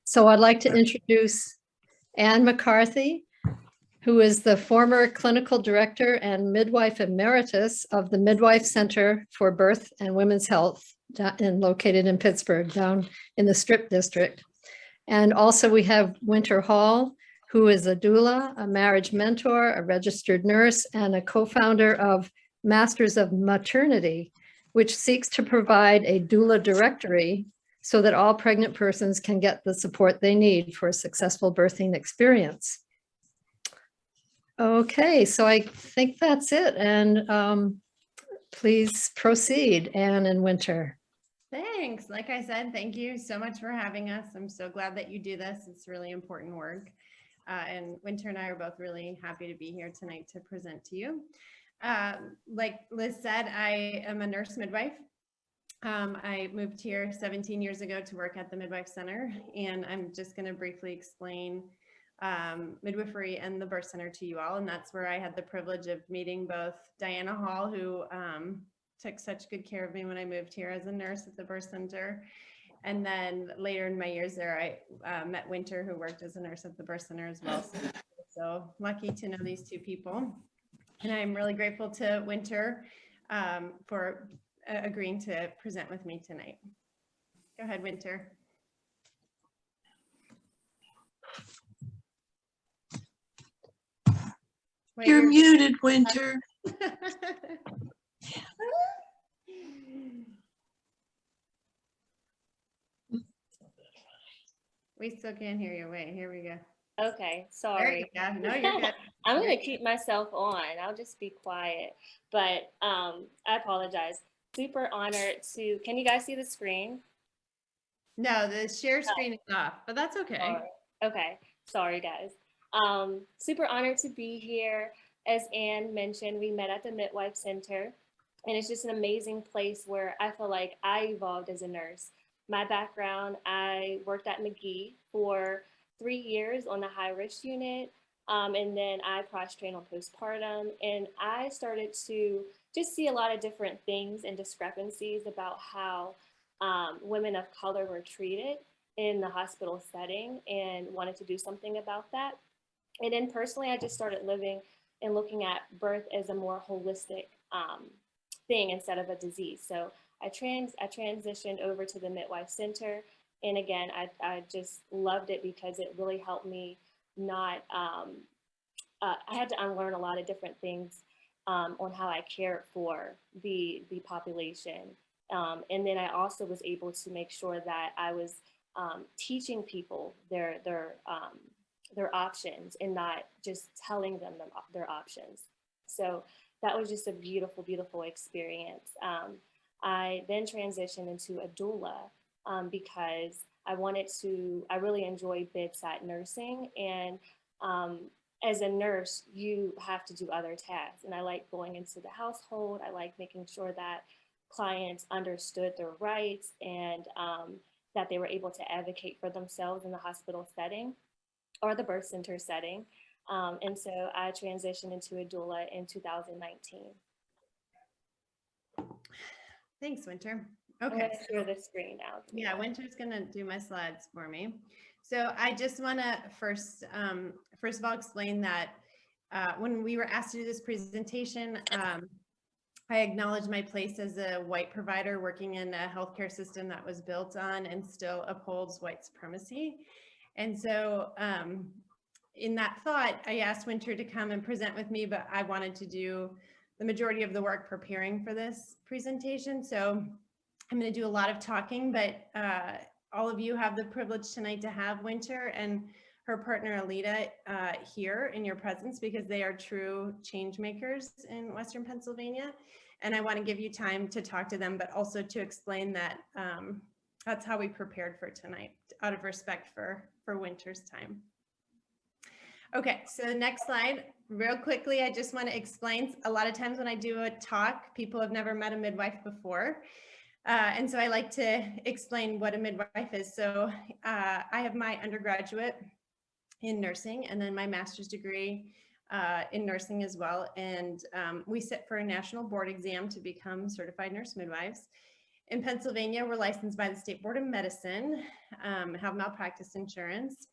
So I'd like to introduce Anne McCarthy, who is the former clinical director and midwife emeritus of the Midwife Center for Birth and Women's Health, located in Pittsburgh, down in the Strip District. And also we have Winter Hall, who is a doula, a marriage mentor, a registered nurse, and a co-founder of Masters of Maternity, which seeks to provide a doula directory so that all pregnant persons can get the support they need for a successful birthing experience. Okay, so I think that's it. And please proceed, Anne and Winter. Thanks. Like I said, thank you so much for having us. I'm so glad that you do this. It's really important work. And Winter and I are both really happy to be here tonight to present to you. Like Liz said, I am a nurse midwife. I moved here 17 years ago to work at the Midwife Center, and I'm just going to briefly explain midwifery and the birth center to you all. And that's where I had the privilege of meeting both Diana Hall, who took such good care of me when I moved here as a nurse at the birth center. And then later in my years there, I met Winter, who worked as a nurse at the birth center as well. So lucky to know these two people. And I'm really grateful to Winter for agreeing to present with me tonight. Go ahead, Winter. Wait, you're muted, Winter. We still can't hear you. Wait, here we go. Okay, sorry. There you go. No, you're good. I'm going to keep myself on. I'll just be quiet. But I apologize. Super honored to, can you guys see the screen? No, the share screen is off, but that's okay. Sorry. Okay, sorry guys. Super honored to be here. As Anne mentioned, we met at the Midwife Center, and it's just an amazing place where I feel like I evolved as a nurse. My background, I worked at McGee for 3 years on the high risk unit. And then I cross-trained on postpartum, and I started to just see a lot of different things and discrepancies about how women of color were treated in the hospital setting, and wanted to do something about that. And then personally, I just started living and looking at birth as a more holistic thing instead of a disease. So I transitioned over to the Midwife Center. And again, I just loved it because it really helped me not, I had to unlearn a lot of different things on how I cared for the population. And then I also was able to make sure that I was teaching people their options and not just telling them their options. So that was just a beautiful, beautiful experience. I then transitioned into a doula because I really enjoy bedside nursing. And as a nurse, you have to do other tasks. And I like going into the household. I like making sure that clients understood their rights and that they were able to advocate for themselves in the hospital setting or the birth center setting. And so I transitioned into a doula in 2019. Thanks, Winter. Okay. I'm going to share the screen now. Yeah, Winter's going to do my slides for me. So I just want to first of all explain that when we were asked to do this presentation, I acknowledge my place as a white provider working in a healthcare system that was built on and still upholds white supremacy. And so in that thought, I asked Winter to come and present with me, but I wanted to do the majority of the work preparing for this presentation. So I'm going to do a lot of talking, but all of you have the privilege tonight to have Winter and her partner Alita here in your presence, because they are true change makers in Western Pennsylvania. And I want to give you time to talk to them, but also to explain that that's how we prepared for tonight, out of respect for Winter's time. Okay, so the next slide, real quickly, I just want to explain, a lot of times when I do a talk, people have never met a midwife before. And so I like to explain what a midwife is. So I have my undergraduate in nursing and then my master's degree in nursing as well. And we sit for a national board exam to become certified nurse midwives. In Pennsylvania, we're licensed by the State Board of Medicine, have malpractice insurance.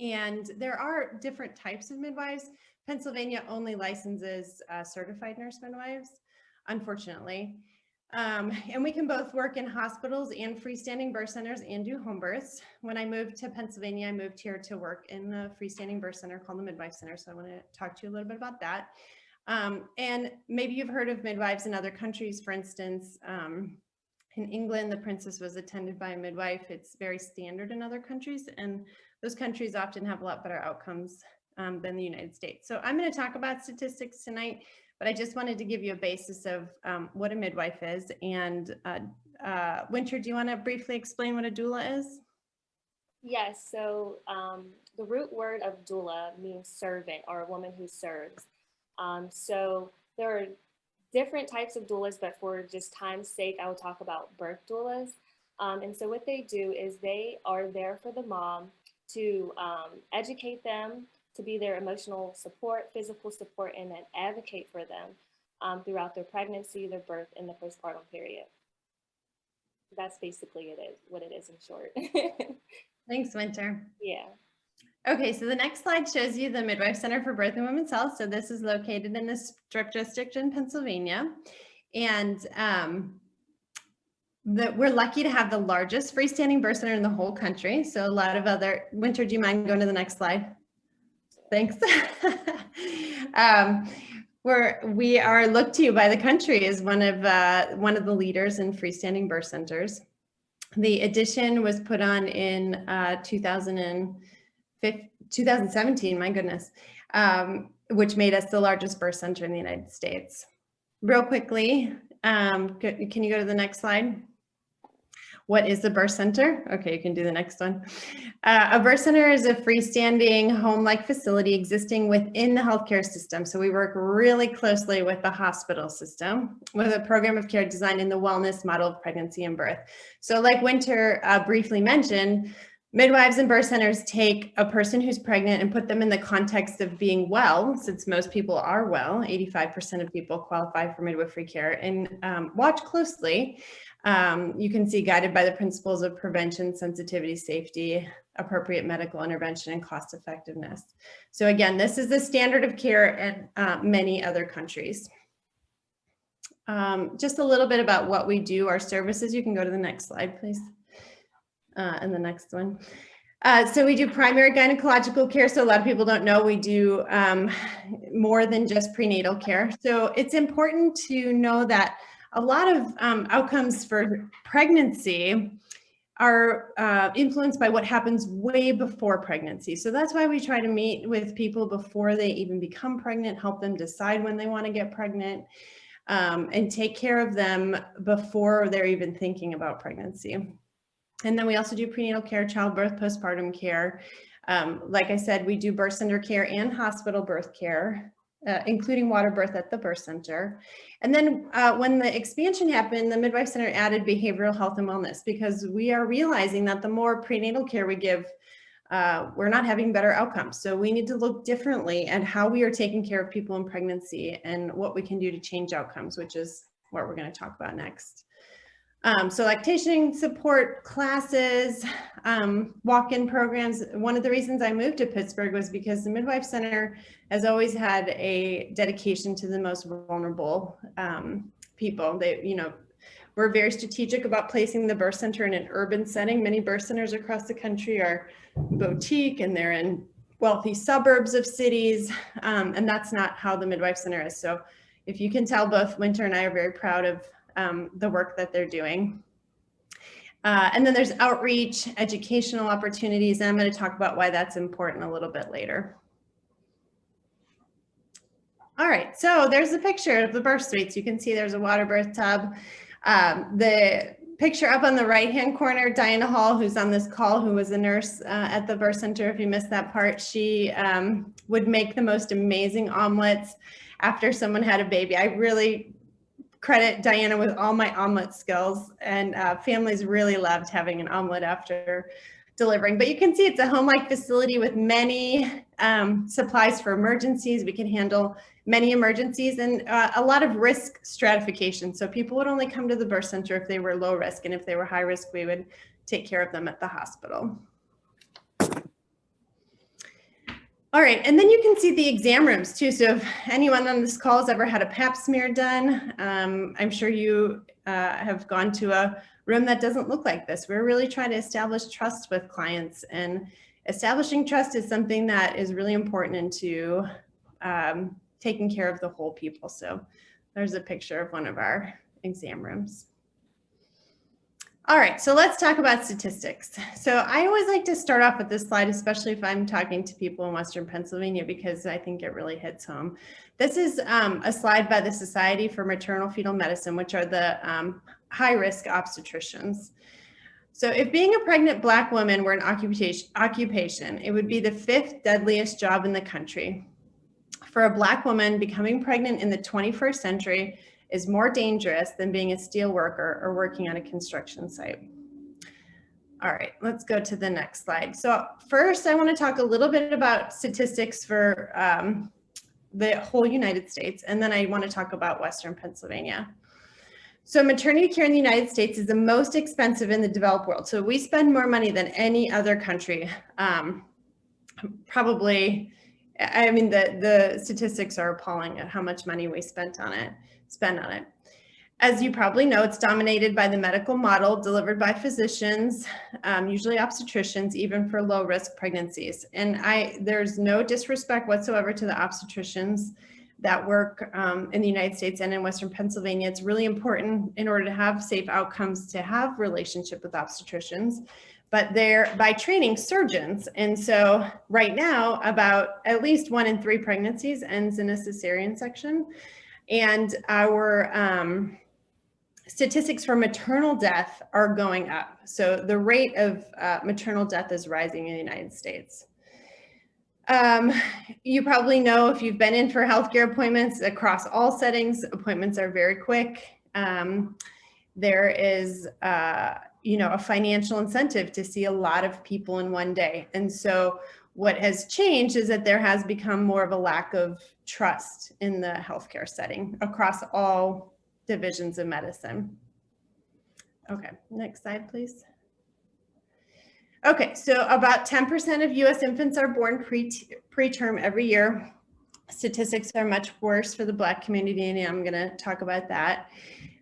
And there are different types of midwives. Pennsylvania only licenses certified nurse midwives, unfortunately. And we can both work in hospitals and freestanding birth centers and do home births. When I moved to Pennsylvania, I moved here to work in the freestanding birth center called the Midwife Center. So I want to talk to you a little bit about that. And maybe you've heard of midwives in other countries. For instance, in England, the princess was attended by a midwife. It's very standard in other countries, and those countries often have a lot better outcomes than the United States. So I'm going to talk about statistics tonight, but I just wanted to give you a basis of what a midwife is. And Winter, do you want to briefly explain what a doula is? Yes, so the root word of doula means servant or a woman who serves. So there are different types of doulas, but for just time's sake, I will talk about birth doulas. And so what they do is they are there for the mom to educate them, to be their emotional support, physical support, and then advocate for them throughout their pregnancy, their birth, and the postpartum period. That's basically what it is in short. Thanks, Winter. Yeah. Okay, so the next slide shows you the Midwife Center for Birth and Women's Health. So this is located in the Strip District in Pennsylvania. And we're lucky to have the largest freestanding birth center in the whole country. So a lot of other, Winter, do you mind going to the next slide? Thanks. We are looked to by the country as one of the leaders in freestanding birth centers. The addition was put on in 2017, my goodness, which made us the largest birth center in the United States. Real quickly, can you go to the next slide? What is the birth center? Okay, you can do the next one. A birth center is a freestanding home-like facility existing within the healthcare system. So we work really closely with the hospital system with a program of care designed in the wellness model of pregnancy and birth. So like Winter briefly mentioned, midwives and birth centers take a person who's pregnant and put them in the context of being well, since most people are well, 85% of people qualify for midwifery care, and watch closely. You can see guided by the principles of prevention, sensitivity, safety, appropriate medical intervention, and cost effectiveness. So again, this is the standard of care in many other countries. Just a little bit about what we do, our services. You can go to the next slide, please. And the next one. So we do primary gynecological care. So a lot of people don't know we do more than just prenatal care. So it's important to know that a lot of outcomes for pregnancy are influenced by what happens way before pregnancy. So that's why we try to meet with people before they even become pregnant, help them decide when they want to get pregnant, and take care of them before they're even thinking about pregnancy. And then we also do prenatal care, childbirth, postpartum care. Like I said, we do birth center care and hospital birth care, including water birth at the birth center. And then when the expansion happened, the Midwife Center added behavioral health and wellness, because we are realizing that the more prenatal care we give, we're not having better outcomes. So we need to look differently at how we are taking care of people in pregnancy and what we can do to change outcomes, which is what we're going to talk about next. So lactation support classes, walk-in programs. One of the reasons I moved to Pittsburgh was because the Midwife Center has always had a dedication to the most vulnerable people. We're very strategic about placing the birth center in an urban setting. Many birth centers across the country are boutique and they're in wealthy suburbs of cities, and that's not how the Midwife Center is. So if you can tell, both Winter and I are very proud of the work that they're doing. And then there's outreach, educational opportunities, and I'm going to talk about why that's important a little bit later. All right, so there's a picture of the birth suites. You can see there's a water birth tub. The picture up on the right-hand corner, Diana Hall, who's on this call, who was a nurse at the birth center, if you missed that part, she would make the most amazing omelets after someone had a baby. I really credit Diana with all my omelet skills, and families really loved having an omelet after delivering. But you can see it's a home-like facility with many supplies for emergencies. We can handle many emergencies and a lot of risk stratification. So people would only come to the birth center if they were low risk, and if they were high risk, we would take care of them at the hospital. All right, and then you can see the exam rooms too. So if anyone on this call has ever had a pap smear done, I'm sure you have gone to a room that doesn't look like this. We're really trying to establish trust with clients, and establishing trust is something that is really important into taking care of the whole people. So there's a picture of one of our exam rooms. All right, so let's talk about statistics. So I always like to start off with this slide, especially if I'm talking to people in Western Pennsylvania, because I think it really hits home. This is a slide by the Society for Maternal Fetal Medicine, which are the high-risk obstetricians. So if being a pregnant Black woman were an occupation, it would be the 5th deadliest job in the country. For a Black woman, becoming pregnant in the 21st century is more dangerous than being a steel worker or working on a construction site. All right, let's go to the next slide. So first, I want to talk a little bit about statistics for the whole United States, and then I want to talk about Western Pennsylvania. So maternity care in the United States is the most expensive in the developed world. So we spend more money than any other country. Probably, I mean, the statistics are appalling at how much money we spend on it. As you probably know, it's dominated by the medical model delivered by physicians, usually obstetricians, even for low risk pregnancies. And there's no disrespect whatsoever to the obstetricians that work in the United States and in Western Pennsylvania. It's really important in order to have safe outcomes to have relationship with obstetricians, but they're by training surgeons. And so right now, about at least 1 in 3 pregnancies ends in a cesarean section. And our statistics for maternal death are going up. So the rate of maternal death is rising in the United States. You probably know, if you've been in for healthcare appointments across all settings, appointments are very quick. There is a financial incentive to see a lot of people in one day. And so what has changed is that there has become more of a lack of trust in the healthcare setting across all divisions of medicine. Okay, next slide, please. Okay, so about 10% of US infants are born preterm every year. Statistics are much worse for the Black community, and I'm gonna talk about that.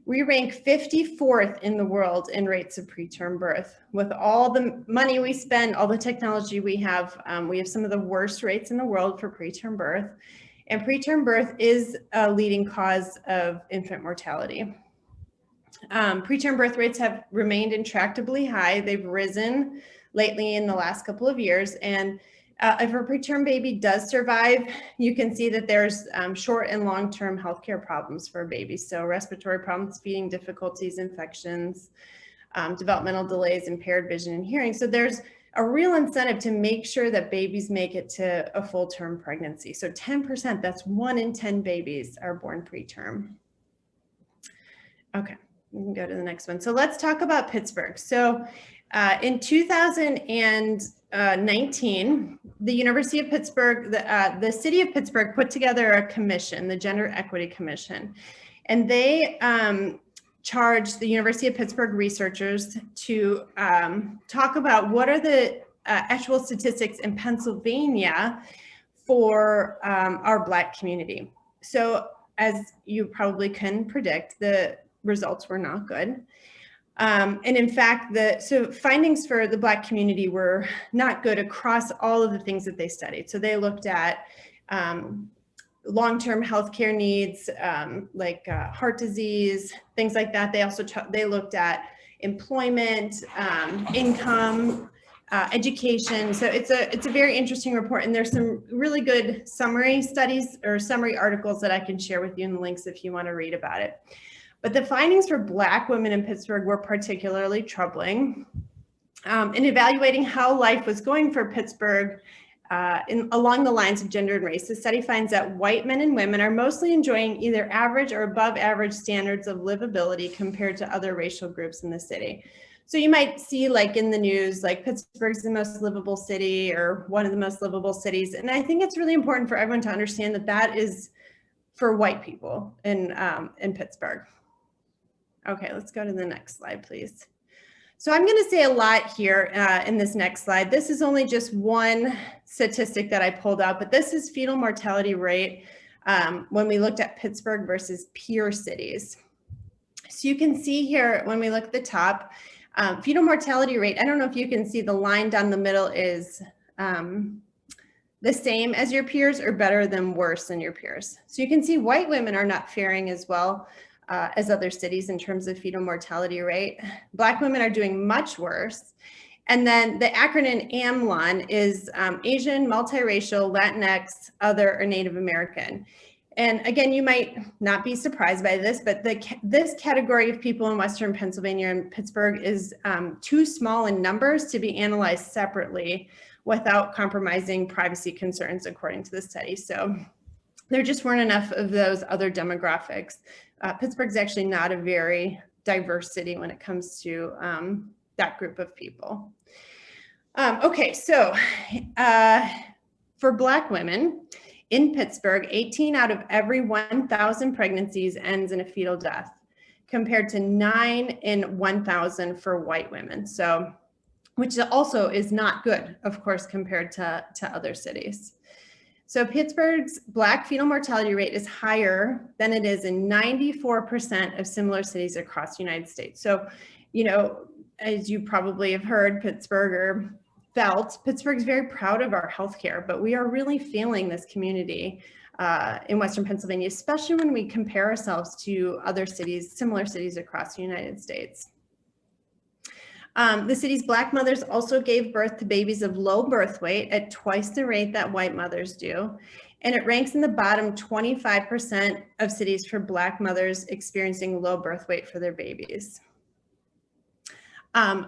We rank 54th in the world in rates of preterm birth. With all the money we spend, all the technology we have some of the worst rates in the world for preterm birth. And preterm birth is a leading cause of infant mortality. Preterm birth rates have remained intractably high. They've risen lately in the last couple of years. And if a preterm baby does survive, you can see that there's short and long-term healthcare problems for babies. So respiratory problems, feeding difficulties, infections, developmental delays, impaired vision and hearing. So there's a real incentive to make sure that babies make it to a full-term pregnancy. So 10%, that's 1 in 10 babies are born preterm. Okay, we can go to the next one. So let's talk about Pittsburgh. So in 2019, the University of Pittsburgh, the city of Pittsburgh put together a commission, the Gender Equity Commission, and they charged the University of Pittsburgh researchers to talk about what are the actual statistics in Pennsylvania for our Black community. So as you probably can predict, the results were not good. And in fact, so findings for the Black community were not good across all of the things that they studied. So they looked at long-term healthcare needs, like heart disease, things like that. They also they looked at employment, income, education. So it's a very interesting report, and there's some really good summary studies or summary articles that I can share with you in the links if you want to read about it. But the findings for Black women in Pittsburgh were particularly troubling. In evaluating how life was going for Pittsburgh along the lines of gender and race, the study finds that white men and women are mostly enjoying either average or above average standards of livability compared to other racial groups in the city. So you might see like in the news, like Pittsburgh's the most livable city or one of the most livable cities. And I think it's really important for everyone to understand that that is for white people in Pittsburgh. Okay, let's go to the next slide, please. So I'm going to say a lot here in this next slide. This is only just one statistic that I pulled out, but this is fetal mortality rate when we looked at Pittsburgh versus peer cities. So you can see here when we look at the top, fetal mortality rate, I don't know if you can see the line down the middle is the same as your peers or better than worse than your peers. So you can see white women are not faring as well as other cities in terms of fetal mortality rate. Black women are doing much worse. And then the acronym AMLAN is Asian, multiracial, Latinx, other, or Native American. And again, you might not be surprised by this, but this category of people in Western Pennsylvania and Pittsburgh is too small in numbers to be analyzed separately without compromising privacy concerns, according to the study. So there just weren't enough of those other demographics. Pittsburgh's actually not a very diverse city when it comes to that group of people. Okay, so for Black women, in Pittsburgh, 18 out of every 1,000 pregnancies ends in a fetal death, compared to 9 in 1,000 for white women. So, which also is not good, of course, compared to other cities. So Pittsburgh's Black fetal mortality rate is higher than it is in 94% of similar cities across the United States. So, you know, as you probably have heard, Pittsburgh's very proud of our healthcare, but we are really failing this community in Western Pennsylvania, especially when we compare ourselves to other cities, similar cities across the United States. The city's Black mothers also gave birth to babies of low birth weight at twice the rate that white mothers do. And it ranks in the bottom 25% of cities for Black mothers experiencing low birth weight for their babies.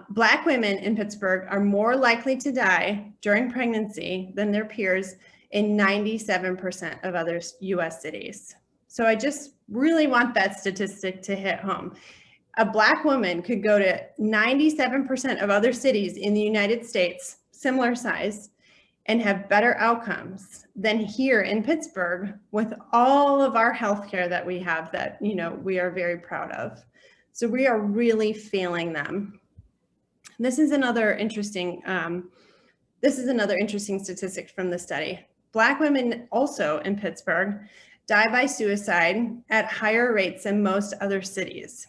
Black women in Pittsburgh are more likely to die during pregnancy than their peers in 97% of other US cities. So I just really want that statistic to hit home. A Black woman could go to 97% of other cities in the United States, similar size, and have better outcomes than here in Pittsburgh with all of our healthcare that we have that, you know, we are very proud of. So we are really failing them. This is another interesting statistic from the study. Black women also in Pittsburgh die by suicide at higher rates than most other cities.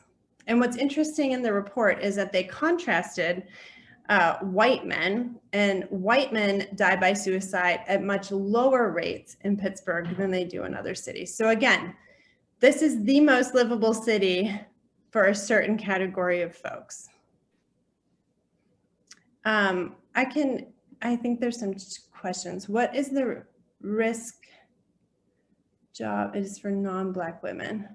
And what's interesting in the report is that they contrasted white men, and white men die by suicide at much lower rates in Pittsburgh than they do in other cities. So again, this is the most livable city for a certain category of folks. I think there's some questions. What is the risk job is for non-Black women?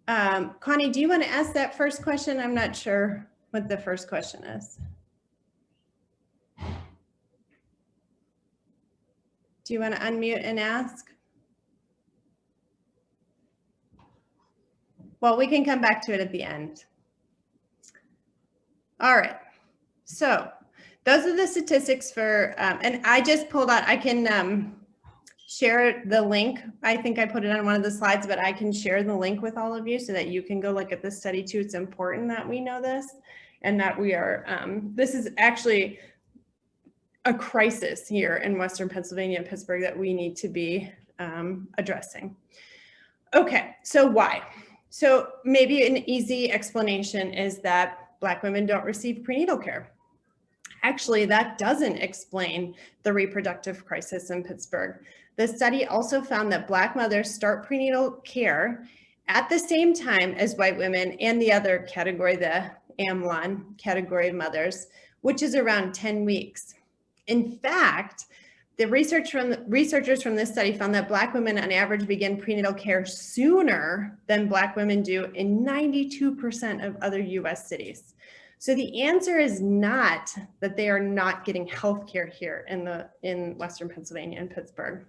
Connie, do you want to ask that first question? I'm not sure what the first question is. Do you want to unmute and ask? Well, we can come back to it at the end. All right. So those are the statistics for, and I just pulled out, I can share the link. I think I put it on one of the slides, but I can share the link with all of you so that you can go look at this study too. It's important that we know this and that we are, this is actually a crisis here in Western Pennsylvania and Pittsburgh that we need to be addressing. Okay, so why? So maybe an easy explanation is that Black women don't receive prenatal care. Actually, that doesn't explain the reproductive crisis in Pittsburgh. The study also found that Black mothers start prenatal care at the same time as white women and the other category, the AMLAN category of mothers, which is around 10 weeks. In fact, the researchers from this study found that Black women on average begin prenatal care sooner than Black women do in 92% of other US cities. So the answer is not that they are not getting health care here in Western Pennsylvania and Pittsburgh.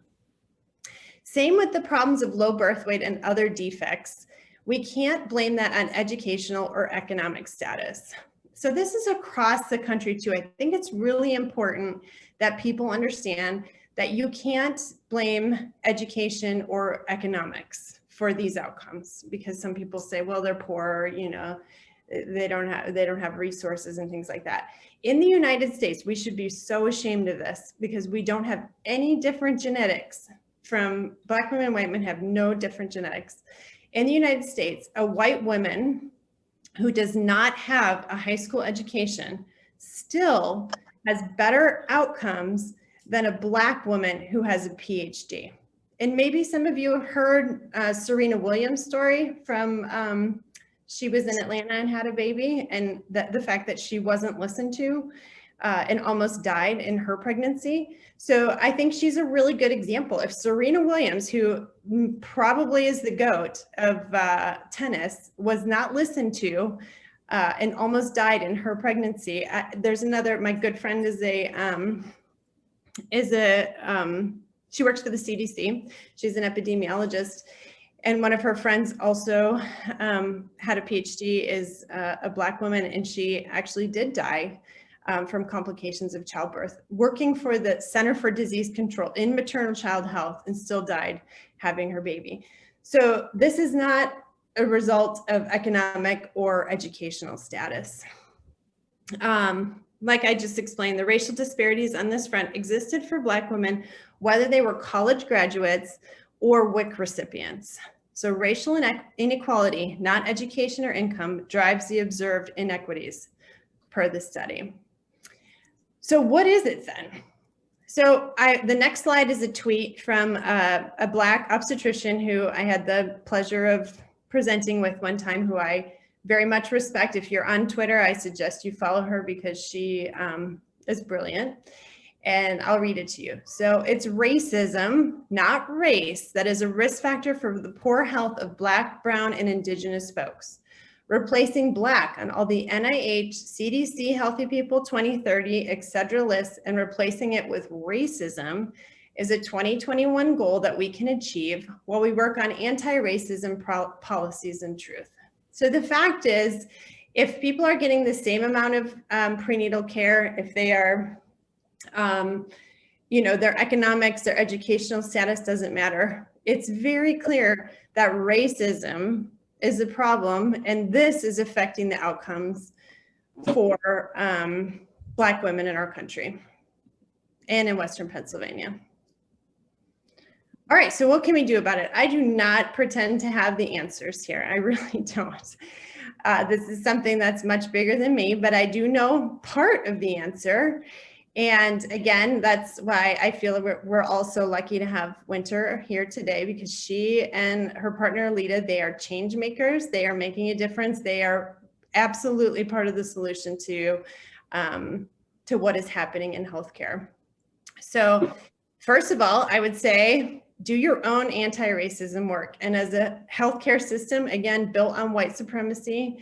Same with the problems of low birth weight and other defects. we can't blame that on educational or economic status. So this is across the country too. I think it's really important that people understand that you can't blame education or economics for these outcomes, because some people say, well, they're poor, you know, they don't have resources and things like that. In the United States, we should be so ashamed of this because we don't have any different genetics. From Black women, white men have no different genetics. In the United States, a white woman who does not have a high school education still has better outcomes than a Black woman who has a PhD. And maybe some of you have heard Serena Williams' story from, she was in Atlanta and had a baby, and the fact that she wasn't listened to and almost died in her pregnancy. So I think she's a really good example. If Serena Williams, who probably is the GOAT of tennis, was not listened to and almost died in her pregnancy, there's another, my good friend she works for the CDC. She's an epidemiologist. And one of her friends also had a PhD, is a Black woman, and she actually did die from complications of childbirth, working for the Center for Disease Control in maternal child health, and still died having her baby. So this is not a result of economic or educational status. Like I just explained, the racial disparities on this front existed for Black women, whether they were college graduates or WIC recipients. So racial inequality, not education or income, drives the observed inequities per the study. So what is it then? So the next slide is a tweet from a Black obstetrician who I had the pleasure of presenting with one time, who I very much respect. If you're on Twitter, I suggest you follow her because she is brilliant. And I'll read it to you. So it's racism, not race, that is a risk factor for the poor health of Black, brown, and indigenous folks. Replacing Black on all the NIH, CDC, Healthy People 2030, etc. lists, and replacing it with racism is a 2021 goal that we can achieve while we work on anti-racism policies and truth. So the fact is, if people are getting the same amount of prenatal care, if they are, you know, their economics, their educational status doesn't matter, it's very clear that racism is a problem, and this is affecting the outcomes for Black women in our country and in Western Pennsylvania. All right, so what can we do about it? I do not pretend to have the answers here. I really don't. This is something that's much bigger than me, but I do know part of the answer. And again, that's why I feel we're all so lucky to have Winter here today, because she and her partner, Alita, they are change makers. They are making a difference. They are absolutely part of the solution to what is happening in healthcare. So first of all, I would say, do your own anti-racism work. And as a healthcare system, again, built on white supremacy,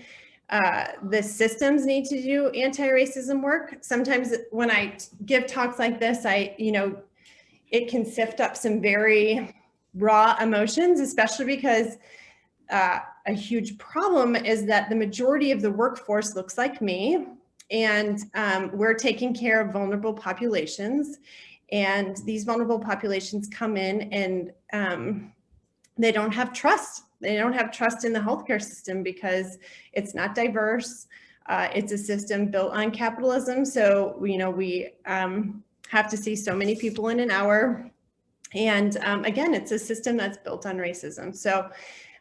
the systems need to do anti-racism work. Sometimes when I give talks like this, it can sift up some very raw emotions, especially because a huge problem is that the majority of the workforce looks like me, and we're taking care of vulnerable populations. And these vulnerable populations come in and they don't have trust. They don't have trust in the healthcare system because it's not diverse. It's a system built on capitalism. So, we have to see so many people in an hour. And again, it's a system that's built on racism. So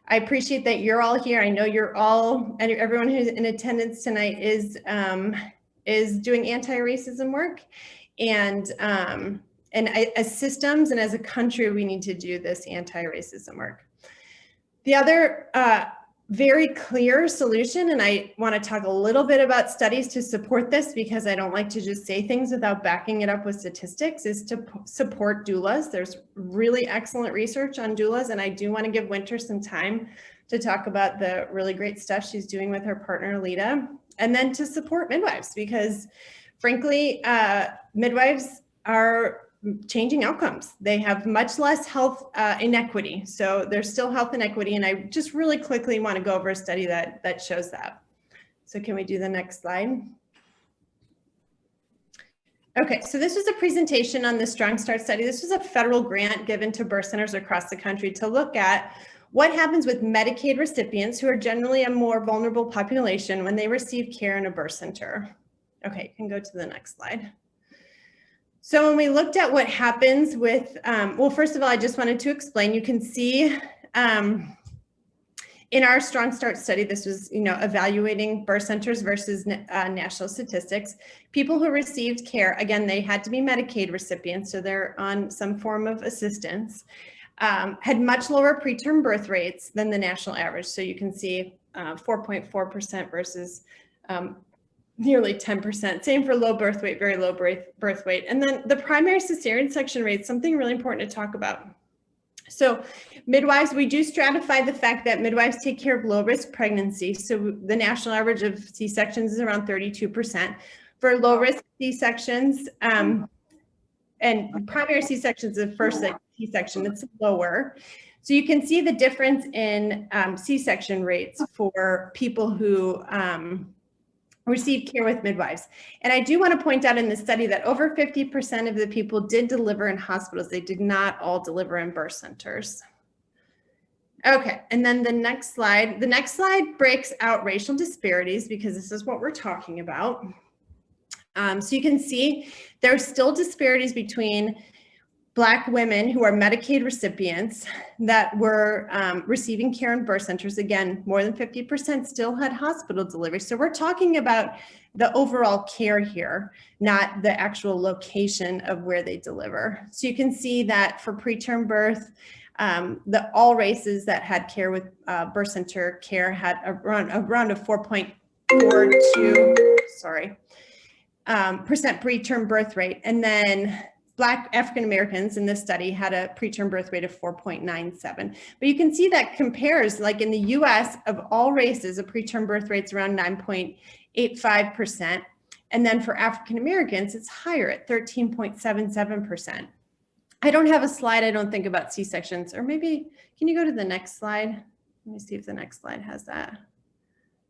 I appreciate that you're all here. I know you're all, and everyone who's in attendance tonight is doing anti-racism work. And as systems and as a country, we need to do this anti-racism work. The other very clear solution, and I want to talk a little bit about studies to support this because I don't like to just say things without backing it up with statistics, is to support doulas. There's really excellent research on doulas, and I do want to give Winter some time to talk about the really great stuff she's doing with her partner, Alita, and then to support midwives, because frankly, midwives are changing outcomes. They have much less health inequity. So there's still health inequity. And I just really quickly want to go over a study that shows that. So can we do the next slide? Okay, so this was a presentation on the Strong Start study. This was a federal grant given to birth centers across the country to look at what happens with Medicaid recipients, who are generally a more vulnerable population, when they receive care in a birth center. Okay, you can go to the next slide. So when we looked at what happens with, well, first of all, I just wanted to explain, you can see in our Strong Start study, this was, evaluating birth centers versus national statistics. People who received care, again, they had to be Medicaid recipients, so they're on some form of assistance, had much lower preterm birth rates than the national average. So you can see 4.4% versus nearly 10%. Same for low birth weight, very low birth weight. And then the primary cesarean section rate, something really important to talk about. So midwives, we do stratify the fact that midwives take care of low risk pregnancy. So the national average of C-sections is around 32%. For low risk C-sections, and primary C-sections, the first C-section, it's lower. So you can see the difference in C-section rates for people who receive care with midwives. And I do want to point out in this study that over 50% of the people did deliver in hospitals. They did not all deliver in birth centers. Okay, and then the next slide breaks out racial disparities, because this is what we're talking about. So you can see there's still disparities between Black women who are Medicaid recipients that were receiving care in birth centers. Again, more than 50% still had hospital delivery. So we're talking about the overall care here, not the actual location of where they deliver. So you can see that for preterm birth, all races that had care with birth center care had around a 4.42, percent preterm birth rate. And then Black African Americans in this study had a preterm birth rate of 4.97. But you can see that compares, like in the US, of all races, a preterm birth rate's around 9.85%. And then for African Americans, it's higher at 13.77%. I don't have a slide, I don't think, about C-sections, or maybe, can you go to the next slide? Let me see if the next slide has that.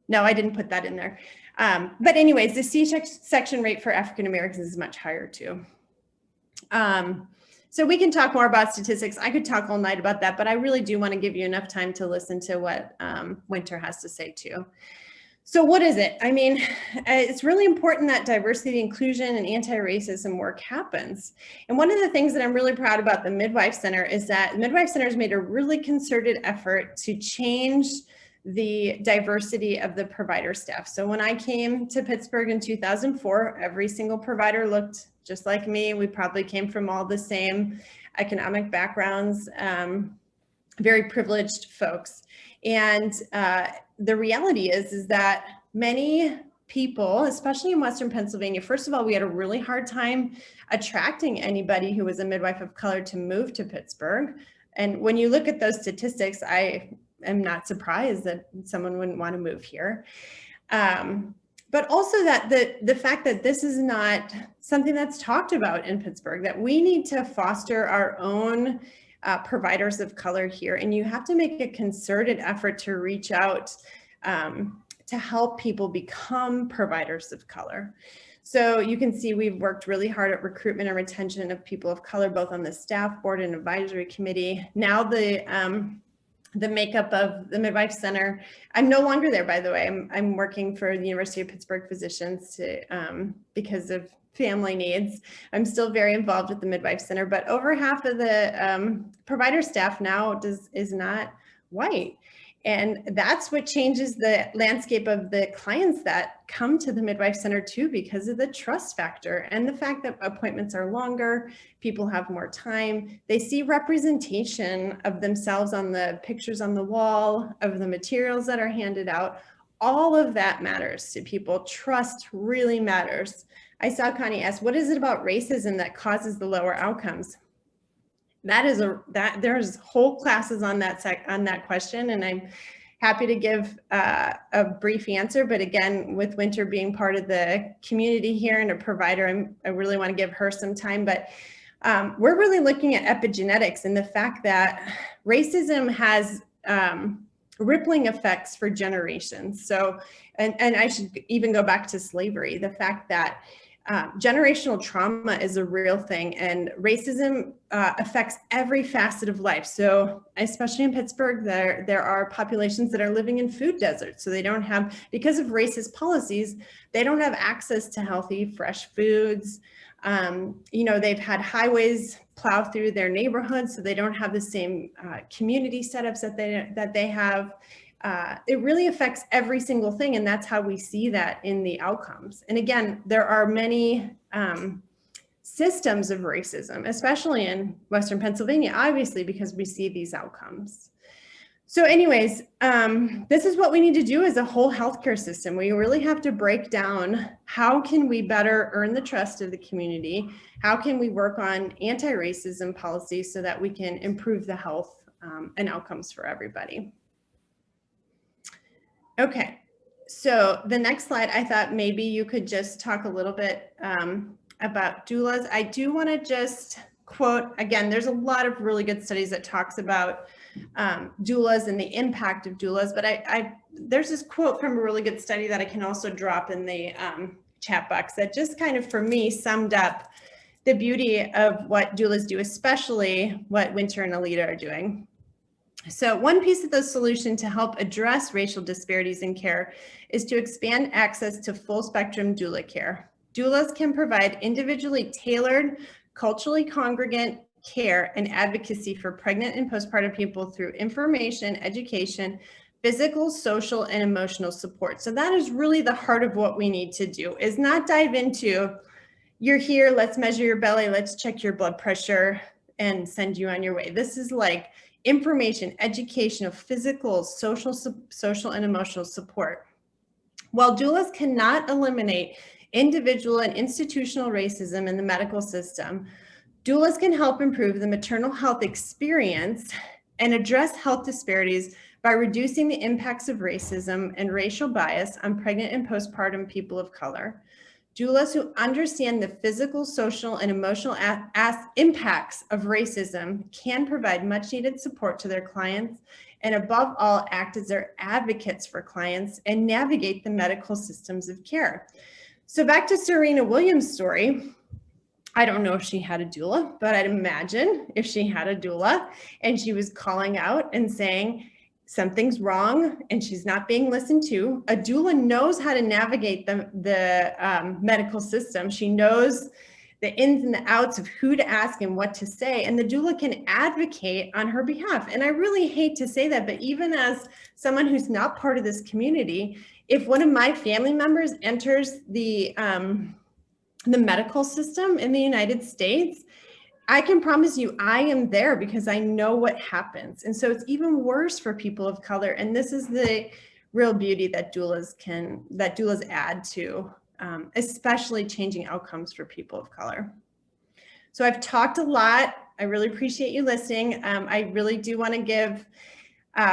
No, I didn't put that in there. But anyways, the C-section rate for African Americans is much higher too. So we can talk more about statistics. I could talk all night about that, but I really do want to give you enough time to listen to what Winter has to say too. So what is it? I mean, it's really important that diversity, inclusion, and anti-racism work happens. And one of the things that I'm really proud about the Midwife Center is that Midwife Center has made a really concerted effort to change the diversity of the provider staff. So when I came to Pittsburgh in 2004, every single provider looked just like me. We probably came from all the same economic backgrounds, very privileged folks. And the reality is that many people, especially in Western Pennsylvania, first of all, we had a really hard time attracting anybody who was a midwife of color to move to Pittsburgh. And when you look at those statistics, I am not surprised that someone wouldn't want to move here. But also that the fact that this is not something that's talked about in Pittsburgh, that we need to foster our own providers of color here. And you have to make a concerted effort to reach out to help people become providers of color. So you can see we've worked really hard at recruitment and retention of people of color, both on the staff board and advisory committee. Now the makeup of the Midwife Center, I'm no longer there, by the way. I'm working for the University of Pittsburgh Physicians because of family needs. I'm still very involved with the Midwife Center, but over half of the provider staff now is not white. And that's what changes the landscape of the clients that come to the Midwife Center too, because of the trust factor and the fact that appointments are longer, people have more time, they see representation of themselves on the pictures on the wall, of the materials that are handed out. All of that matters to people. Trust really matters. I saw Connie ask, what is it about racism that causes the lower outcomes? There's whole classes on that question, and I'm happy to give a brief answer. But again, with Winter being part of the community here and a provider, I really want to give her some time. But we're really looking at epigenetics and the fact that racism has rippling effects for generations. So, and I should even go back to slavery, the fact that generational trauma is a real thing, and racism affects every facet of life. So especially in Pittsburgh, there are populations that are living in food deserts. So they don't have, because of racist policies, they don't have access to healthy, fresh foods. You know, they've had highways plow through their neighborhoods, so they don't have the same community setups that they have. It really affects every single thing, and that's how we see that in the outcomes. And again, there are many systems of racism, especially in Western Pennsylvania, obviously, because we see these outcomes. So anyways, this is what we need to do as a whole healthcare system. We really have to break down how can we better earn the trust of the community? How can we work on anti-racism policies so that we can improve the health and outcomes for everybody? Okay, so the next slide, I thought maybe you could just talk a little bit about doulas. I do want to just quote, again, there's a lot of really good studies that talks about doulas and the impact of doulas, but there's this quote from a really good study that I can also drop in the chat box that just kind of, for me, summed up the beauty of what doulas do, especially what Winter and Alita are doing. So one piece of the solution to help address racial disparities in care is to expand access to full spectrum doula care. Doulas can provide individually tailored, culturally congruent care and advocacy for pregnant and postpartum people through information, education, physical, social, and emotional support. So that is really the heart of what we need to do, is not dive into, you're here, let's measure your belly, let's check your blood pressure and send you on your way. This is like information, educational, physical, social, and emotional support. While doulas cannot eliminate individual and institutional racism in the medical system, doulas can help improve the maternal health experience and address health disparities by reducing the impacts of racism and racial bias on pregnant and postpartum people of color. Doulas who understand the physical, social, and emotional impacts of racism can provide much needed support to their clients, and above all, act as their advocates for clients and navigate the medical systems of care. So back to Serena Williams' story. I don't know if she had a doula, but I'd imagine if she had a doula and she was calling out and saying, something's wrong and she's not being listened to. A doula knows how to navigate the medical system. She knows the ins and the outs of who to ask and what to say, and the doula can advocate on her behalf. And I really hate to say that, but even as someone who's not part of this community, if one of my family members enters the medical system in the United States, I can promise you I am there because I know what happens. And so it's even worse for people of color. And this is the real beauty that doulas add to, especially changing outcomes for people of color. So I've talked a lot. I really appreciate you listening. I really do want to give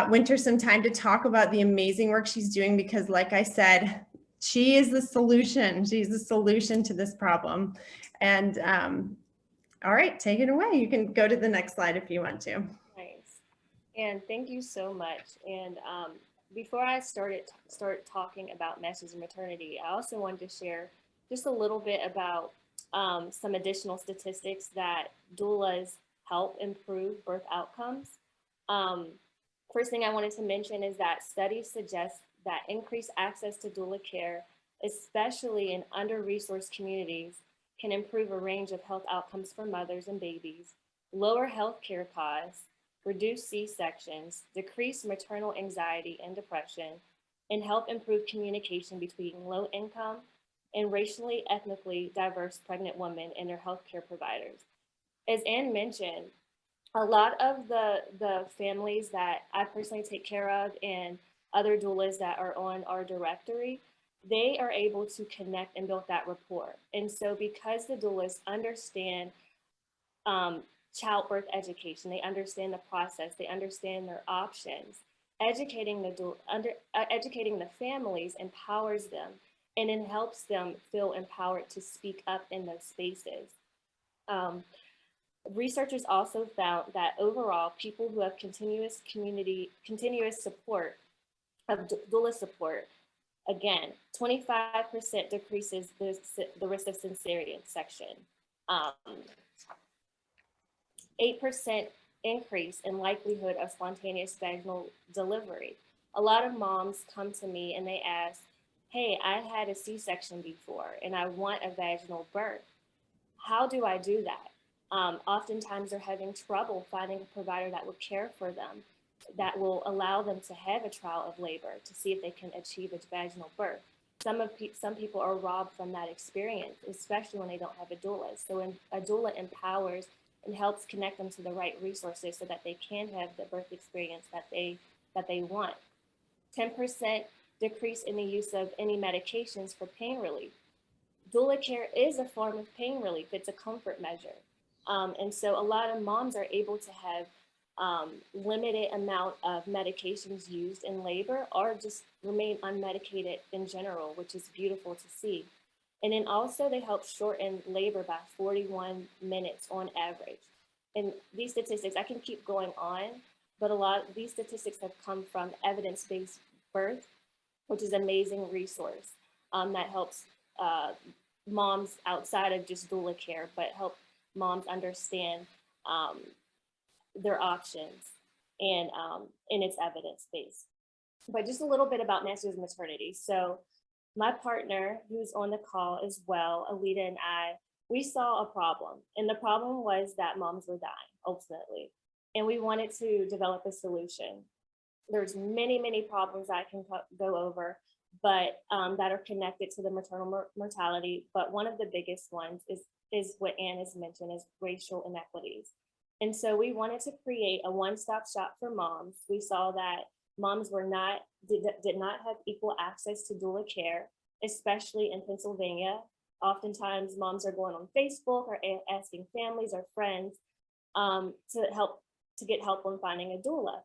Winter some time to talk about the amazing work she's doing, because like I said, she is the solution. She's the solution to this problem. And all right, take it away. You can go to the next slide if you want to. Nice. And thank you so much. And before I start talking about Masters in Maternity, I also wanted to share just a little bit about some additional statistics that doulas help improve birth outcomes. First thing I wanted to mention is that studies suggest that increased access to doula care, especially in under-resourced communities, can improve a range of health outcomes for mothers and babies, lower healthcare costs, reduce C-sections, decrease maternal anxiety and depression, and help improve communication between low-income and racially, ethnically diverse pregnant women and their healthcare providers. As Anne mentioned, a lot of the families that I personally take care of and other doulas that are on our directory, they are able to connect and build that rapport. And so because the doulas understand childbirth education, they understand the process, they understand their options, educating the families empowers them, and it helps them feel empowered to speak up in those spaces. Researchers also found that overall, people who have continuous support of doula support, again, 25% decreases the risk of cesarean section. 8% increase in likelihood of spontaneous vaginal delivery. A lot of moms come to me and they ask, hey, I had a C-section before and I want a vaginal birth. How do I do that? Oftentimes they're having trouble finding a provider that will care for them, that will allow them to have a trial of labor to see if they can achieve a vaginal birth. Some people are robbed from that experience, especially when they don't have a doula. So a doula empowers and helps connect them to the right resources so that they can have the birth experience that they want. 10% decrease in the use of any medications for pain relief. Doula care is a form of pain relief. It's a comfort measure. And so a lot of moms are able to have limited amount of medications used in labor or just remain unmedicated in general, which is beautiful to see. And then also they help shorten labor by 41 minutes on average. And these statistics, I can keep going on, but a lot of these statistics have come from Evidence-Based Birth, which is an amazing resource that helps moms outside of just doula care, but help moms understand their options and it's evidence-based. But just a little bit about Masters of Maternity. So my partner, who's on the call as well, Alita and I, we saw a problem. And the problem was that moms were dying, ultimately. And we wanted to develop a solution. There's many, many problems I can go over, but that are connected to the maternal mortality. But one of the biggest ones is what Anne has mentioned, is racial inequities. And so we wanted to create a one-stop shop for moms. We saw that moms did not have equal access to doula care, especially in Pennsylvania. Oftentimes moms are going on Facebook or asking families or friends to get help on finding a doula.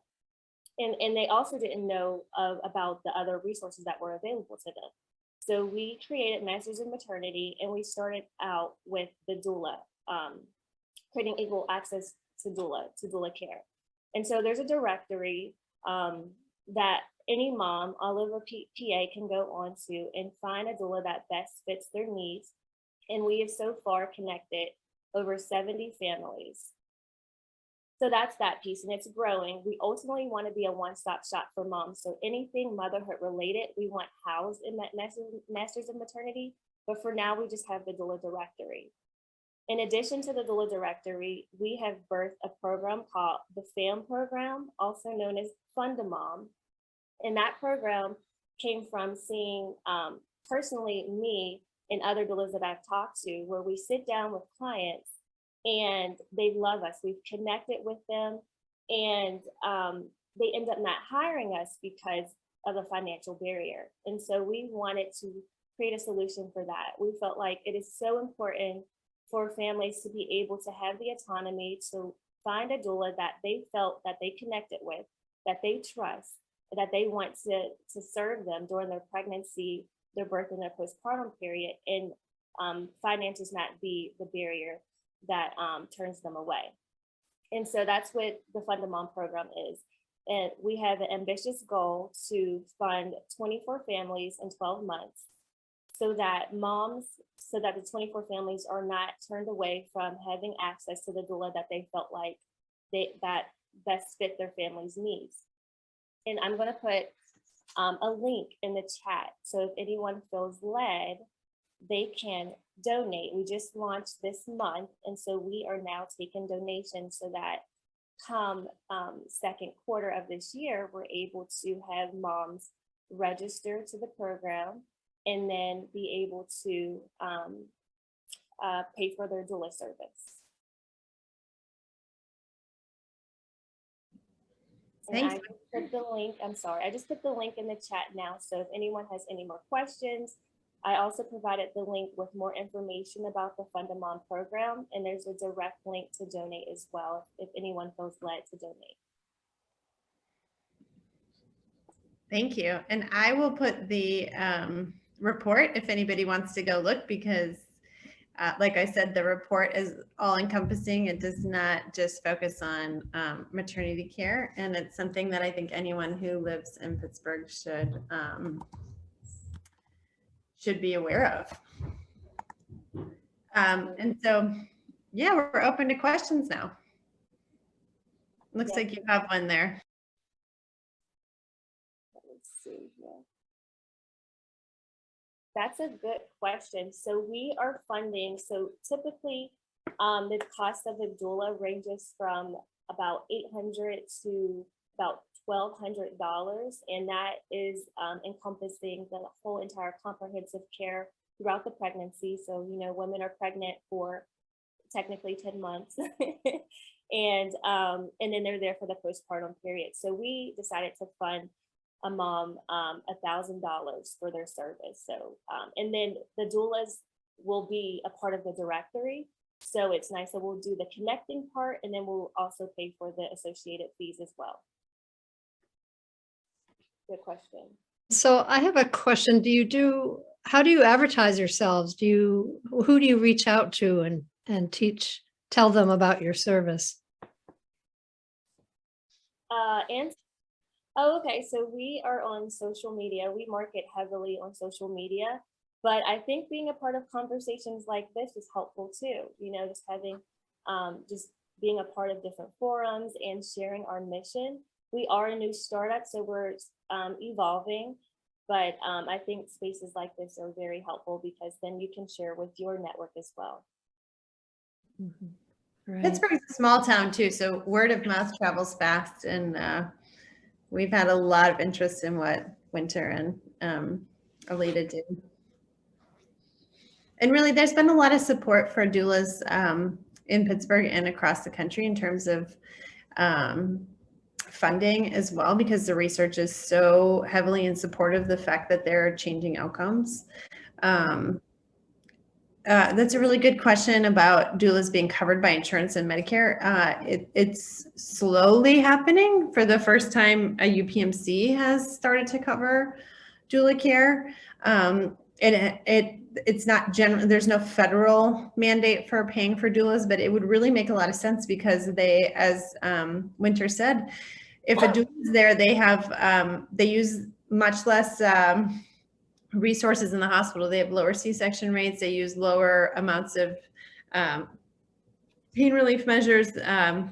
And they also didn't know about the other resources that were available to them. So we created Masters of Maternity, and we started out with the doula, creating equal access to doula care. And so there's a directory that any mom all over PA can go on to and find a doula that best fits their needs. And we have so far connected over 70 families. So that's that piece, and it's growing. We ultimately want to be a one-stop shop for moms. So anything motherhood related, we want housed in that Masters of Maternity. But for now, we just have the doula directory. In addition to the doula directory, we have birthed a program called the FAM program, also known as Fund a Mom. And that program came from seeing personally me and other doulas that I've talked to, where we sit down with clients and they love us. We've connected with them, and they end up not hiring us because of a financial barrier. And so we wanted to create a solution for that. We felt like it is so important for families to be able to have the autonomy to find a doula that they felt that they connected with, that they trust, that they want to serve them during their pregnancy, their birth, and their postpartum period, and finances not be the barrier that turns them away. And so that's what the Fund a Mom program is. And we have an ambitious goal to fund 24 families in 12 months so that the 24 families are not turned away from having access to the doula that they felt like that best fit their family's needs. And I'm going to put a link in the chat. So if anyone feels led, they can donate. We just launched this month, and so we are now taking donations so that come second quarter of this year, we're able to have moms register to the program and then be able to pay for their doula service. Thanks. I just put the link, I just put the link in the chat now. So if anyone has any more questions, I also provided the link with more information about the Fund a Mom program, and there's a direct link to donate as well if anyone feels led to donate. Thank you. And I will put the report if anybody wants to go look, because like I said, the report is all encompassing. It does not just focus on maternity care. And it's something that I think anyone who lives in Pittsburgh should be aware of. And so, yeah, we're open to questions now. Looks like you have one there. Let's see here. That's a good question. So we are funding, so typically the cost of a doula ranges from about $800 to about $1,200. And that is encompassing the whole entire comprehensive care throughout the pregnancy. So, you know, women are pregnant for technically 10 months. And then they're there for the postpartum period. So we decided to fund a mom $1,000 for their service. So and then the doulas will be a part of the directory. So it's nice that we'll do the connecting part, and then we'll also pay for the associated fees as well. Good question. So I have a question. How do you advertise yourselves? Who do you reach out to and tell them about your service? Okay, so we are on social media. We market heavily on social media, but I think being a part of conversations like this is helpful too. You know, just having, just being a part of different forums and sharing our mission. We are a new startup, so we're evolving, but I think spaces like this are very helpful because then you can share with your network as well. Mm-hmm. Right. Pittsburgh's a small town too, so word of mouth travels fast, and we've had a lot of interest in what Winter and Alita do. And really, there's been a lot of support for doulas in Pittsburgh and across the country in terms of funding as well, because the research is so heavily in support of the fact that they're changing outcomes. That's a really good question about doulas being covered by insurance and Medicare. It's slowly happening. For the first time, a UPMC has started to cover doula care. It's not general. There's no federal mandate for paying for doulas, but it would really make a lot of sense because they, as Winter said, if a doula is there, they use much less resources in the hospital. They have lower C-section rates. They use lower amounts of pain relief measures.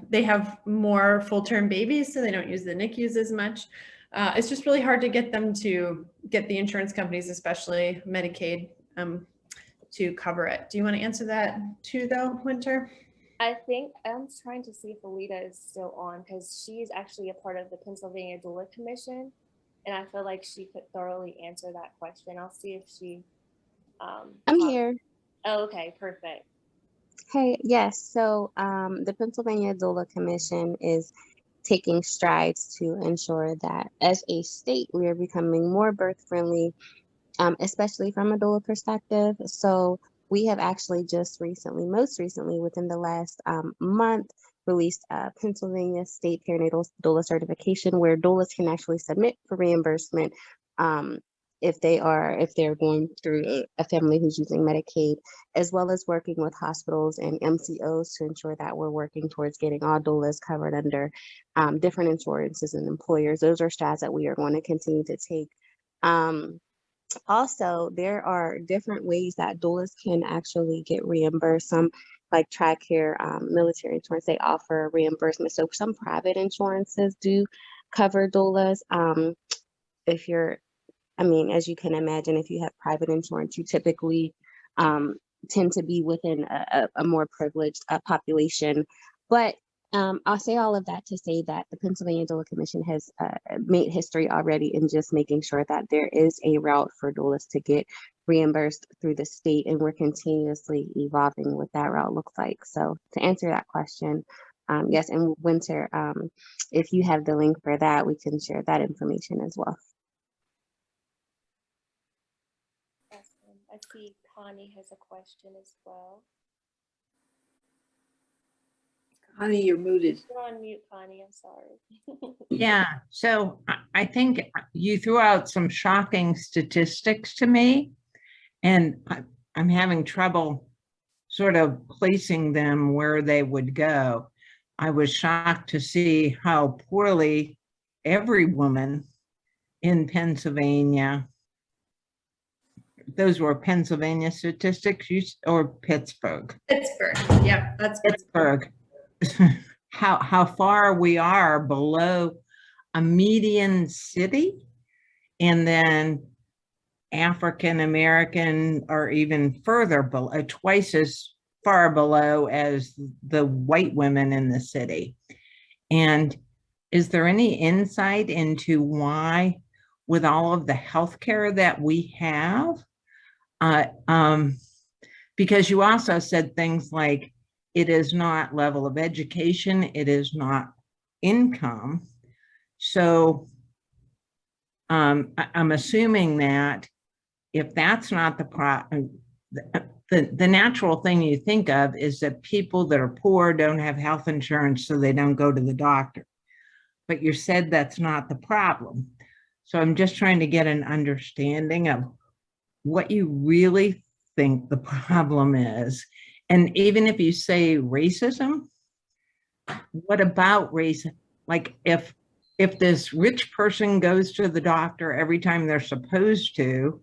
They have more full-term babies, so they don't use the NICUs as much. It's just really hard to get them to get the insurance companies, especially Medicaid, to cover it. Do you want to answer that too, though, Winter? I think I'm trying to see if Alita is still on because she's actually a part of the Pennsylvania Doula Commission. And I feel like she could thoroughly answer that question. I'll see if she. I'm here. Oh, okay, perfect. Hey, yes. So the Pennsylvania Doula Commission is taking strides to ensure that as a state, we are becoming more birth friendly, especially from a doula perspective. So we have actually just most recently, within the last month, released a Pennsylvania State Perinatal Doula Certification where doulas can actually submit for reimbursement if they're going through a family who's using Medicaid, as well as working with hospitals and MCOs to ensure that we're working towards getting all doulas covered under different insurances and employers. Those are strides that we are going to continue to take. Also, there are different ways that doulas can actually get reimbursed. Some, like TRICARE, military insurance, they offer reimbursement. So some private insurances do cover doulas. As you can imagine, if you have private insurance, you typically tend to be within a more privileged population. But I'll say all of that to say that the Pennsylvania Doula Commission has made history already in just making sure that there is a route for doulas to get reimbursed through the state, and we're continuously evolving what that route looks like. So to answer that question, yes, and Winter, if you have the link for that, we can share that information as well. Awesome. I see Connie has a question as well. Connie, you're muted. You're on mute, Connie. I'm sorry. Yeah, so I think you threw out some shocking statistics to me, and I'm having trouble sort of placing them where they would go. I was shocked to see how poorly every woman in Pennsylvania, those were Pennsylvania statistics, or Pittsburgh? Pittsburgh. Yep, that's Pittsburgh. How far we are below a median city, and then African American are even further below, twice as far below as the white women in the city. And is there any insight into why, with all of the healthcare that we have, because you also said things like, it is not level of education, it is not income. So I'm assuming that if that's not the natural thing you think of is that people that are poor don't have health insurance, so they don't go to the doctor. But you said that's not the problem. So I'm just trying to get an understanding of what you really think the problem is. And even if you say racism, what about race? Like if this rich person goes to the doctor every time they're supposed to,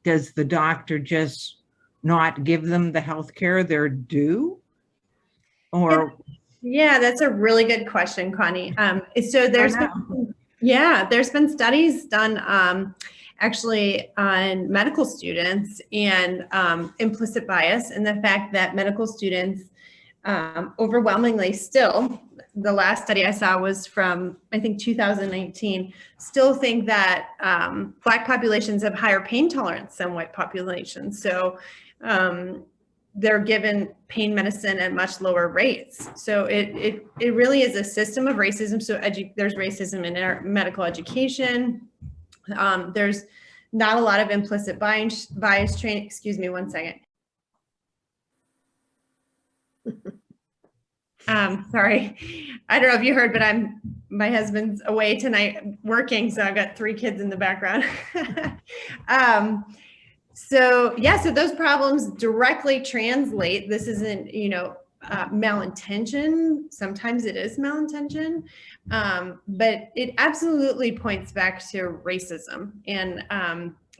does the doctor just not give them the health care they're due? Or yeah, that's a really good question, Connie. So there's been studies done actually on medical students and implicit bias, and the fact that medical students overwhelmingly still, the last study I saw was from, I think, 2019, still think that Black populations have higher pain tolerance than white populations. So they're given pain medicine at much lower rates. So it really is a system of racism. So there's racism in our medical education. There's not a lot of implicit bias training. Excuse me one second. Sorry, I don't know if you heard, but my husband's away tonight working, so I've got 3 kids in the background. So those problems directly translate. This isn't, malintention. Sometimes it is malintention, but it absolutely points back to racism. And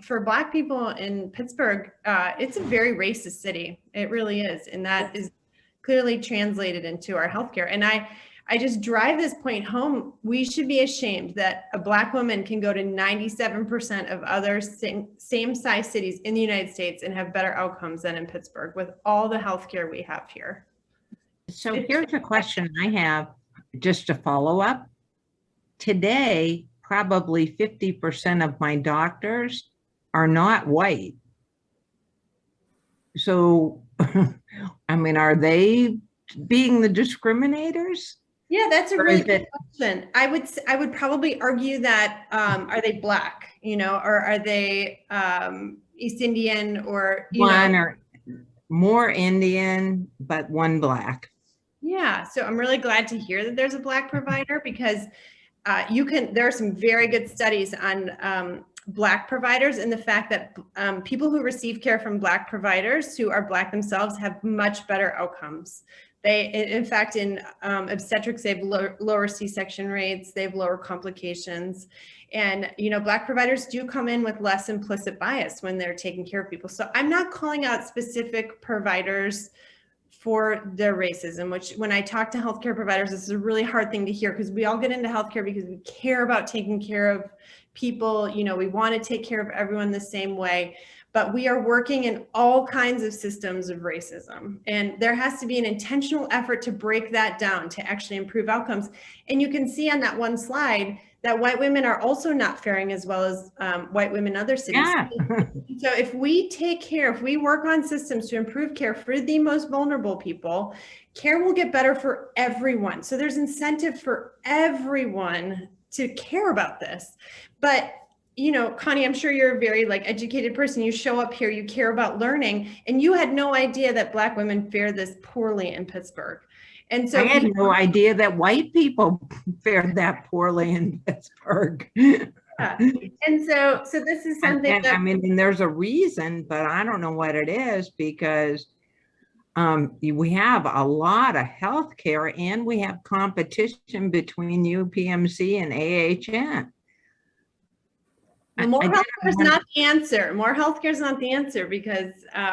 for Black people in Pittsburgh, it's a very racist city. It really is, and that is clearly translated into our healthcare. And I just drive this point home. We should be ashamed that a Black woman can go to 97% of other same size cities in the United States and have better outcomes than in Pittsburgh with all the healthcare we have here. So here's a question I have, just to follow up. Today, probably 50% of my doctors are not white. So, I mean, are they being the discriminators? Yeah, that's a really good question. I would probably argue that are they Black, or are they East Indian, or one or more Indian, but one Black? Yeah, so I'm really glad to hear that there's a Black provider, because there are some very good studies on Black providers, and the fact that people who receive care from Black providers who are Black themselves have much better outcomes. In fact, in obstetrics, they have lower C-section rates, they have lower complications. And, Black providers do come in with less implicit bias when they're taking care of people. So I'm not calling out specific providers for their racism, which when I talk to healthcare providers, this is a really hard thing to hear, because we all get into healthcare because we care about taking care of people. We want to take care of everyone the same way. But we are working in all kinds of systems of racism. And there has to be an intentional effort to break that down to actually improve outcomes. And you can see on that one slide that white women are also not faring as well as white women in other cities. Yeah. So if we work on systems to improve care for the most vulnerable people, care will get better for everyone. So there's incentive for everyone to care about this. But Connie, I'm sure you're a very educated person. You show up here, you care about learning, and you had no idea that Black women fare this poorly in Pittsburgh. And so I had no idea that white people fared that poorly in Pittsburgh. Yeah. And so this is something and there's a reason, but I don't know what it is, because We have a lot of healthcare and we have competition between UPMC and AHN. Well, more I did healthcare is not the answer. More healthcare is not the answer because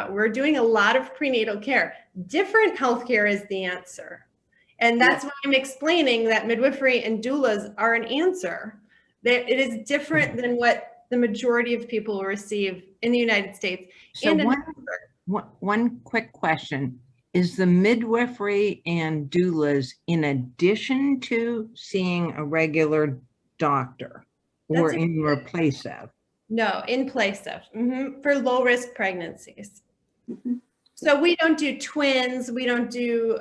we're doing a lot of prenatal care. Different healthcare is the answer. And that's why I'm explaining that midwifery and doulas are an answer. It is different than what the majority of people will receive in the United States. So and in one quick question. Is the midwifery and doulas in addition to seeing a regular doctor or That's in replace of? No, in place of, for low risk pregnancies. Mhm. So we don't do twins. We don't do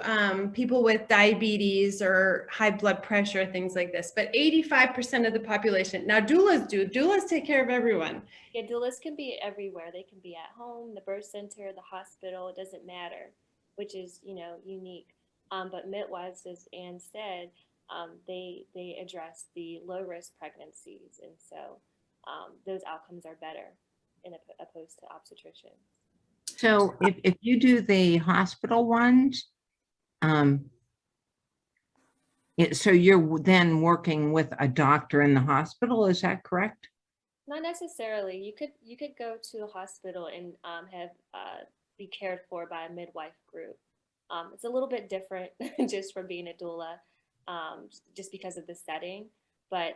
people with diabetes or high blood pressure, things like this. But 85% of the population, now doulas do. Doulas take care of everyone. Yeah, doulas can be everywhere. They can be at home, the birth center, the hospital. It doesn't matter, which is, you know, unique. But midwives, as Anne said, they address the low risk pregnancies, and so those outcomes are better opposed to obstetricians. So if you do the hospital ones, so you're then working with a doctor in the hospital, is that correct? Not necessarily. You could go to a hospital and have be cared for by a midwife group. It's a little bit different just from being a doula, just because of the setting. But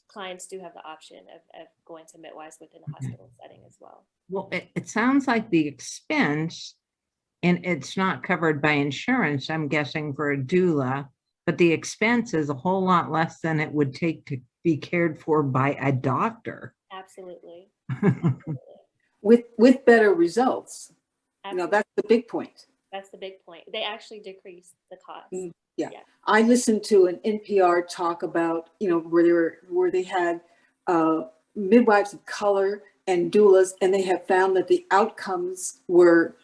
clients do have the option of going to midwives within a hospital setting as well. Well, it sounds like the expense, and it's not covered by insurance, I'm guessing, for a doula, but the expense is a whole lot less than it would take to be cared for by a doctor. Absolutely. With better results. Absolutely. That's the big point. That's the big point. They actually decrease the cost. Yeah. I listened to an NPR talk about, where they had midwives of color and doulas, and they have found that the outcomes were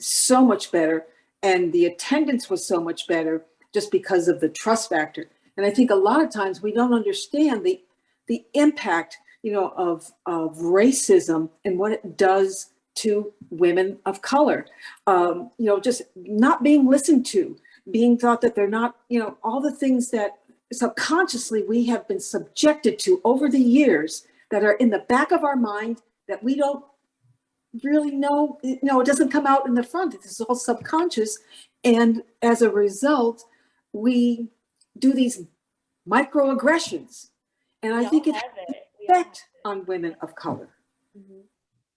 so much better and the attendance was so much better just because of the trust factor. And I think a lot of times we don't understand the impact, of racism and what it does to women of color. Just not being listened to, being thought that they're not, all the things that subconsciously we have been subjected to over the years that are in the back of our mind that we don't really know. It doesn't come out in the front. It's all subconscious. And as a result, we do these microaggressions. And I think it has an effect on women of color. Mm-hmm.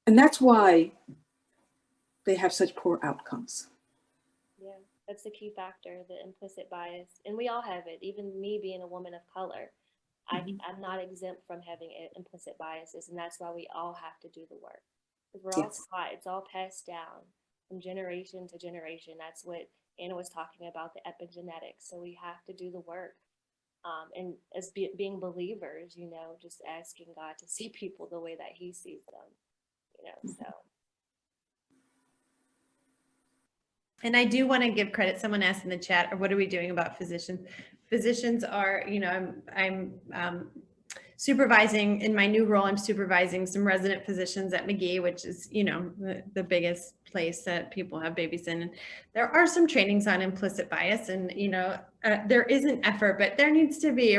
And that's why they have such poor outcomes. Yeah, that's the key factor, the implicit bias. And we all have it, even me being a woman of color. I'm not exempt from having implicit biases. And that's why we all have to do the work. Because we're all taught, it's all passed down from generation to generation. That's what Anna was talking about, the epigenetics. So we have to do the work. And as being believers, just asking God to see people the way that he sees them, so. And I do want to give credit. Someone asked in the chat, or what are we doing about physicians? Physicians are, I'm supervising in my new role. I'm supervising some resident physicians at McGee, which is, the biggest place that people have babies in. And there are some trainings on implicit bias, and there is an effort, but there needs to be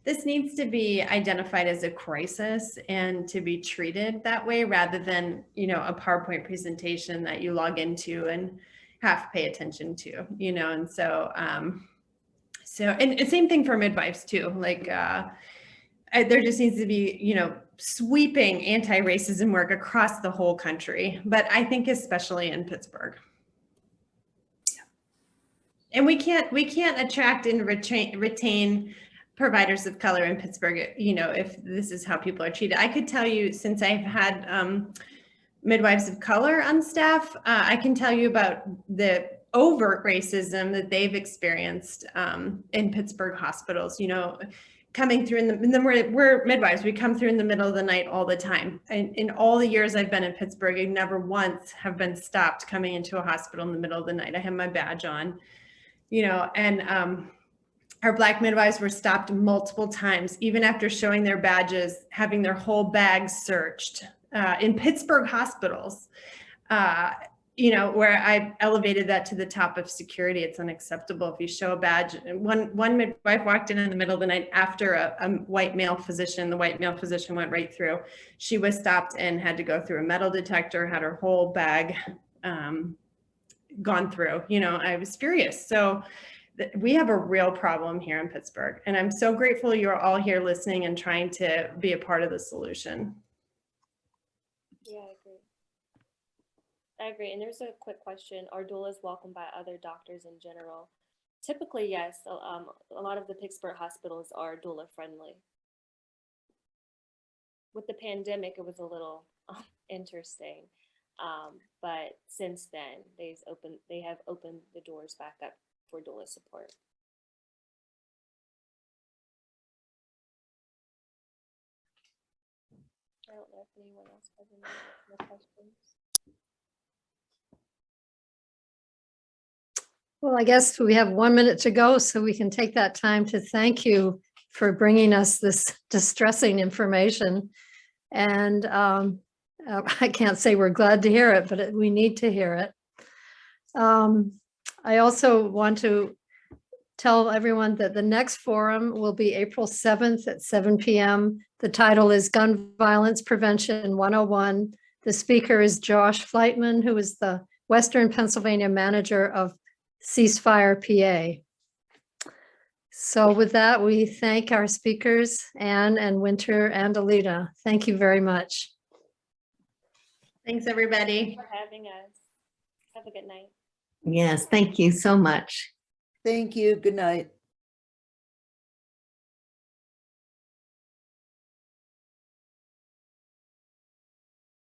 this needs to be identified as a crisis and to be treated that way rather than, a PowerPoint presentation that you log into and have to pay attention to, and so, and same thing for midwives too. Like, there just needs to be, sweeping anti-racism work across the whole country, but I think especially in Pittsburgh. And we can't attract and retain providers of color in Pittsburgh, if this is how people are treated. I could tell you, since I've had midwives of color on staff, I can tell you about the overt racism that they've experienced in Pittsburgh hospitals, coming through we're midwives. We come through in the middle of the night all the time. In all the years I've been in Pittsburgh, I never once have been stopped coming into a hospital in the middle of the night. I have my badge on, and our Black midwives were stopped multiple times, even after showing their badges, having their whole bags searched in Pittsburgh hospitals. you know, where I elevated that to the top of security. It's unacceptable if you show a badge. And one midwife walked in the middle of the night after a white male physician. The white male physician went right through. She was stopped and had to go through a metal detector, had her whole bag gone through. You know, I was furious. So we have a real problem here in Pittsburgh. And I'm so grateful you're all here listening and trying to be a part of the solution. Yeah, I agree. And there's a quick question. Are doulas welcomed by other doctors in general? Typically, yes. A lot of the Pittsburgh hospitals are doula friendly. With the pandemic, it was a little interesting. But since then, they have opened the doors back up for doula support. I don't know if anyone else has any more questions. Well, I guess we have 1 minute to go, so we can take that time to thank you for bringing us this distressing information. And I can't say we're glad to hear it, but we need to hear it. I also want to tell everyone that the next forum will be April 7th at 7 p.m. The title is Gun Violence Prevention 101. The speaker is Josh Flightman, who is the Western Pennsylvania manager of Ceasefire PA. So with that, we thank our speakers, Anne and Winter and Alita. Thank you very much. Thanks, everybody. For having us. Have a good night. Yes, thank you so much. Thank you. Good night.